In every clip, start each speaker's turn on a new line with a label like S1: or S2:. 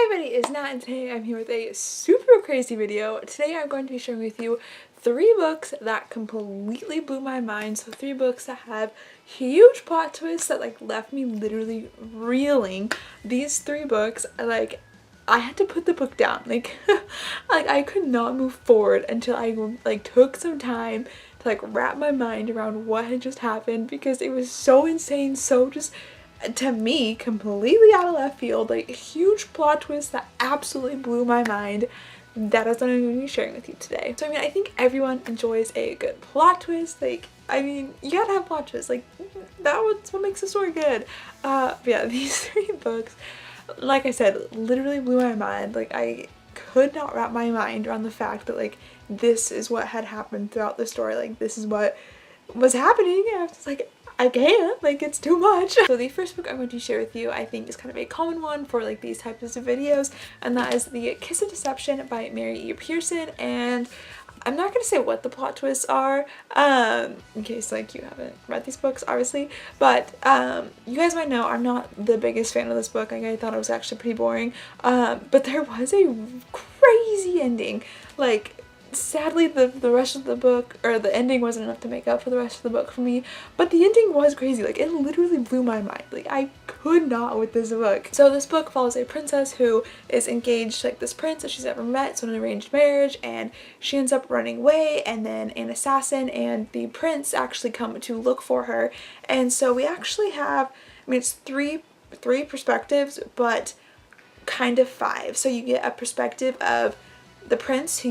S1: Hi everybody, it's Nat and today I'm here with a super crazy video. Today I'm going to be sharing with you 3 books that completely blew my mind. So 3 books that have huge plot twists that left me literally reeling. These 3 books, I had to put the book down. I could not move forward until I took some time to wrap my mind around what had just happened, because it was so insane, so just to me completely out of left field, a huge plot twist that absolutely blew my mind. That is what I'm going to be sharing with you today. So I think everyone enjoys a good plot twist. You gotta have plot twists. That's what makes a story good. But yeah, these 3 books, like I said, literally blew my mind. I could not wrap my mind around the fact that this is what had happened throughout the story. This is what was happening, and I was just I can't, it's too much. So the first book I'm going to share with you, I think, is kind of a common one for these types of videos, and that is The Kiss of Deception by Mary E. Pearson. And I'm not going to say what the plot twists are, in case you haven't read these books, obviously, but you guys might know I'm not the biggest fan of this book. I thought it was actually pretty boring, but there was a crazy ending. Sadly, the rest of the book, or the ending, wasn't enough to make up for the rest of the book for me, but the ending was crazy. It literally blew my mind. I could not with this book. So this book follows a princess who is engaged to this prince that she's never met, so an arranged marriage, and she ends up running away, and then an assassin and the prince actually come to look for her. And so we actually have, it's three perspectives, but kind of 5. So you get a perspective of the prince, who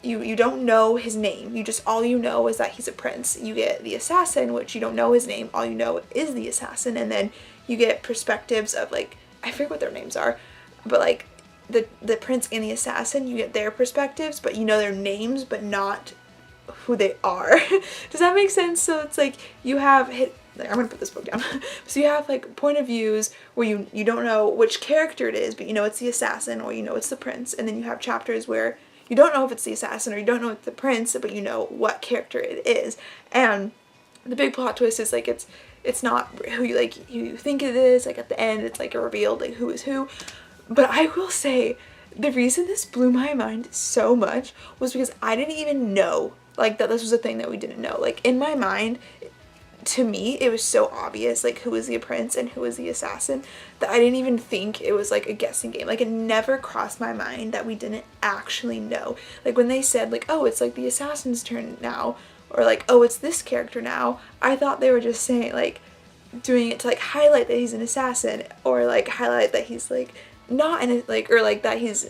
S1: you don't know his name, all you know is that he's a prince. You get the assassin, which you don't know his name, all you know is the assassin. And then you get perspectives of I forget what their names are, but the prince and the assassin, you get their perspectives, but you know their names but not who they are. Does that make sense? So it's you have I'm gonna put this book down. So you have point of views where you don't know which character it is, but you know it's the assassin or you know it's the prince. And then you have chapters where you don't know if it's the assassin or you don't know it's the prince, but you know what character it is. And the big plot twist is it's not who you think it is. At the end it's a reveal who is who. But I will say, the reason this blew my mind so much was because I didn't even know that this was a thing that we didn't know. In my mind, to me, it was so obvious who was the prince and who was the assassin, that I didn't even think it was a guessing game. It never crossed my mind that we didn't actually know. When they said oh, it's the assassin's turn now, or oh, it's this character now, I thought they were just saying doing it to highlight that he's an assassin, or highlight that he's not in it, or that he's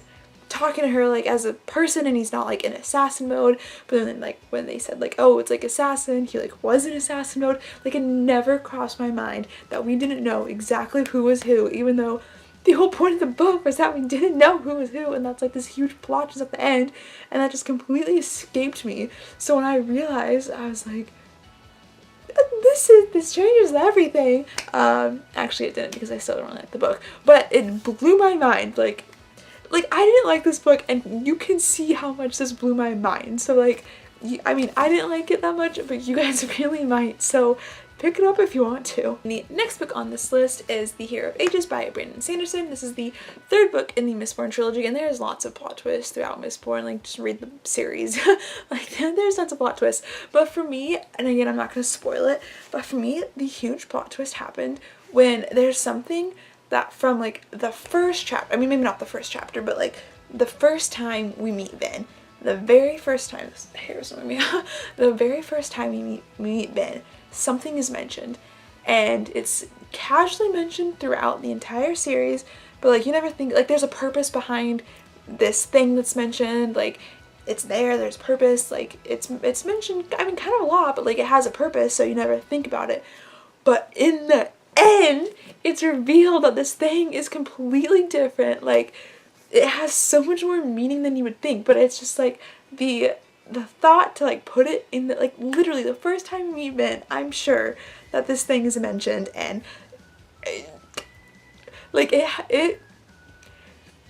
S1: talking to her as a person and he's not in assassin mode. But then when they said oh, it's assassin, he was in assassin mode, it never crossed my mind that we didn't know exactly who was who, even though the whole point of the book was that we didn't know who was who. And that's this huge plot twist at the end, and that just completely escaped me. So when I realized, I was this changes everything. Actually it didn't, because I still don't really like the book, but it blew my mind. I didn't like this book, and you can see how much this blew my mind. So I didn't like it that much, but you guys really might, so pick it up if you want to. The next book on this list is The Hero of Ages by Brandon Sanderson. This is the 3rd book in the Mistborn trilogy, and there's lots of plot twists throughout Mistborn. Just read the series. There's tons of plot twists. But for me, and again, I'm not going to spoil it, but for me, the huge plot twist happened when there's something that from the first chapter, maybe not the first chapter, but the first time we meet Ben, the very first time, this hair's on me, the very first time we meet Ben, something is mentioned, and it's casually mentioned throughout the entire series, but you never think there's a purpose behind this thing that's mentioned. It's there's purpose, it's mentioned, kind of a lot, but it has a purpose, so you never think about it. But in the end, it's revealed that this thing is completely different. It has so much more meaning than you would think, but it's just the thought to put it in the literally the first time we meet Ben, I'm sure that this thing is mentioned, and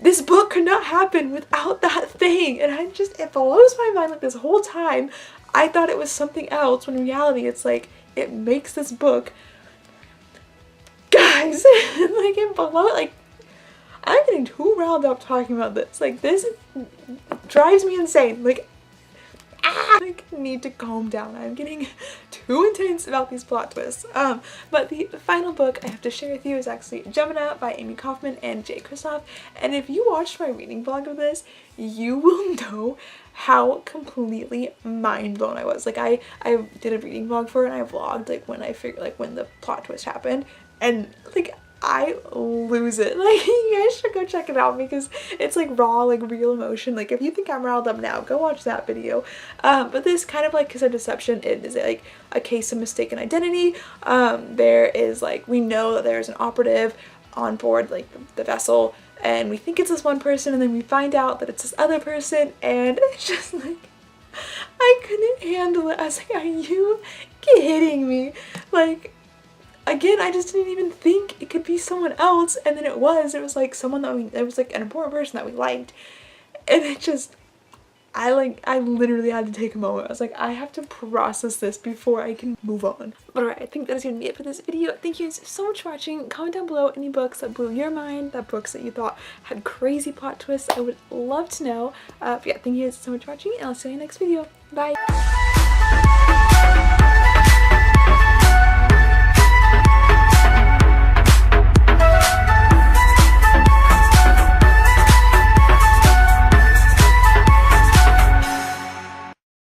S1: this book could not happen without that thing. And it blows my mind. This whole time I thought it was something else, when in reality it's it makes this book, guys, it below, I'm getting too riled up talking about this. Like, this drives me insane. Like, I need to calm down. I'm getting too intense about these plot twists. But the final book I have to share with you is actually Gemina by Amy Kaufman and Jay Kristoff. And if you watched my reading vlog of this, you will know how completely mind blown I was. Like, I did a reading vlog for it, and I vlogged like when I figured, like, when the plot twist happened, and like I lose it. Like, you guys should go check it out because it's like raw, like real emotion. Like, if you think I'm riled up now, go watch that video. But this kind of like Kiss of Deception, it is like a case of mistaken identity. There is like, we know that there's an operative on board like the vessel, and we think it's this one person, and then we find out that it's this other person, and it's just like, I couldn't handle it. I was like, are you kidding me? Like, again, I just didn't even think it could be someone else, and then it was like someone that it was like an important person that we liked, and it just, I literally had to take a moment. I was like, I have to process this before I can move on. But alright, I think that's gonna be it for this video. Thank you so much for watching. Comment down below any books that blew your mind, that books that you thought had crazy plot twists. I would love to know. But yeah, thank you guys so much for watching, and I'll see you in the next video. Bye!